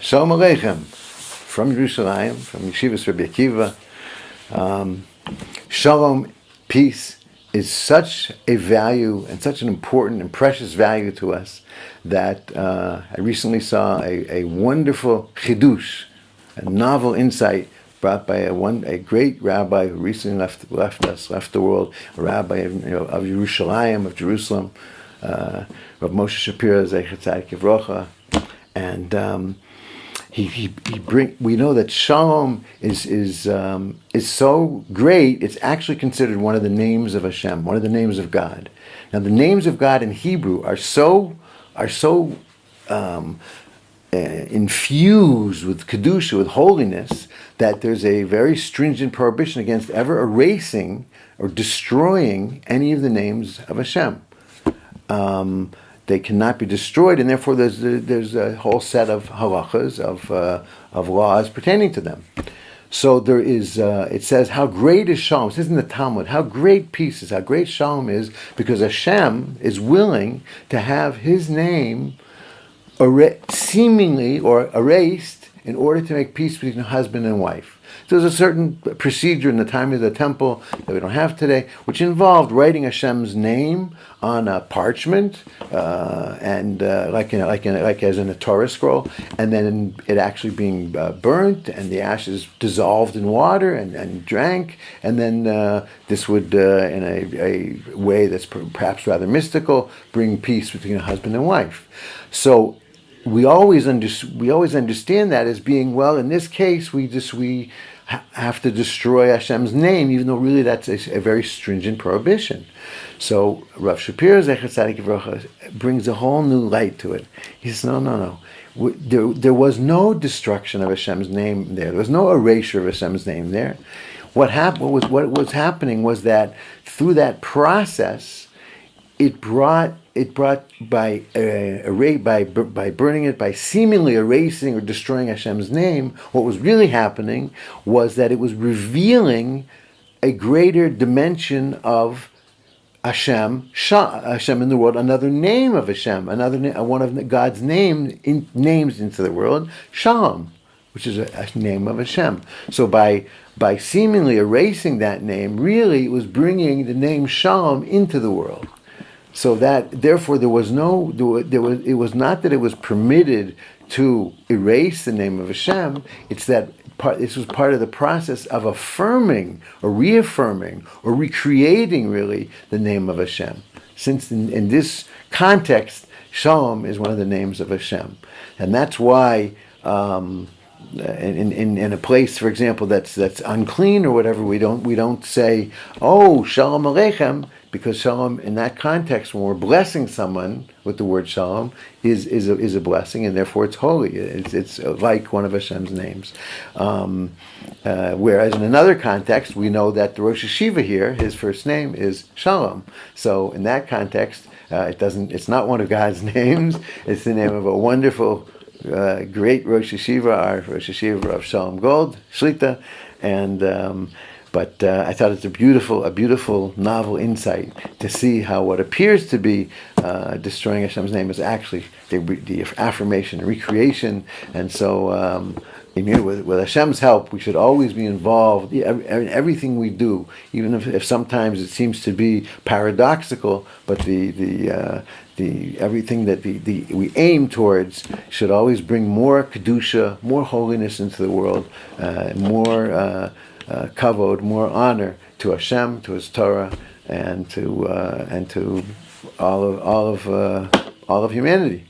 Shalom Aleichem, from Jerusalem, from Yeshivas Rabbi Akiva. Shalom, peace, is such a value and such an important and precious value to us that I recently saw a wonderful chidush, a novel insight brought by a great rabbi who recently left the world, a rabbi of Jerusalem, Rav Moishe Shapiro, and we know that shalom is so great. It's actually considered one of the names of Hashem, one of the names of God. Now, the names of God in Hebrew are so infused with kedusha, with holiness, that there's a very stringent prohibition against ever erasing or destroying any of the names of Hashem. They cannot be destroyed, and therefore there's a whole set of halachas, of laws pertaining to them. So there is. It says, "How great is shalom?" It says in the Talmud, "How great peace is, how great shalom is," because Hashem is willing to have His name seemingly or erased in order to make peace between husband and wife. So there's a certain procedure in the time of the temple that we don't have today, which involved writing Hashem's name on a parchment, and like as in a Torah scroll, and then it actually being burnt, and the ashes dissolved in water and drank, and then this would, in a way that's perhaps rather mystical, bring peace between a husband and wife. So we always understand that as being, well, in this case we have to destroy Hashem's name, even though really that's a very stringent prohibition. So Rav Shapiro brings a whole new light to it. He says, no. There was no destruction of Hashem's name there. There was no erasure of Hashem's name there. What was happening was that through that process, it brought by burning it, by seemingly erasing or destroying Hashem's name, what was really happening was that it was revealing a greater dimension of Hashem in the world, another name of Hashem, one of God's names into the world, Shalom, which is a name of Hashem. So by seemingly erasing that name, really it was bringing the name Shalom into the world. So that, therefore, it was not that it was permitted to erase the name of Hashem. It's that this was part of the process of affirming or reaffirming or recreating, really, the name of Hashem. Since in this context, Shalom is one of the names of Hashem, and that's why in a place, for example, that's unclean or whatever, we don't say, "Oh, Shalom Aleichem," because Shalom in that context, when we're blessing someone with the word Shalom, is a blessing, and therefore it's holy. It's like one of Hashem's names. Whereas in another context, we know that the Rosh Yeshiva here, his first name is Shalom. So in that context, it's not one of God's names. It's the name of a wonderful, great Rosh Yeshiva, our Rosh Yeshiva of Shalom Gold, Shlita, and but I thought it's a beautiful novel insight to see how what appears to be destroying Hashem's name is actually the affirmation, the recreation, and so with Hashem's help, we should always be involved in everything we do, even if sometimes it seems to be paradoxical. But the everything that we aim towards should always bring more kedusha, more holiness into the world, more kavod, more honor to Hashem, to His Torah, and to all of humanity.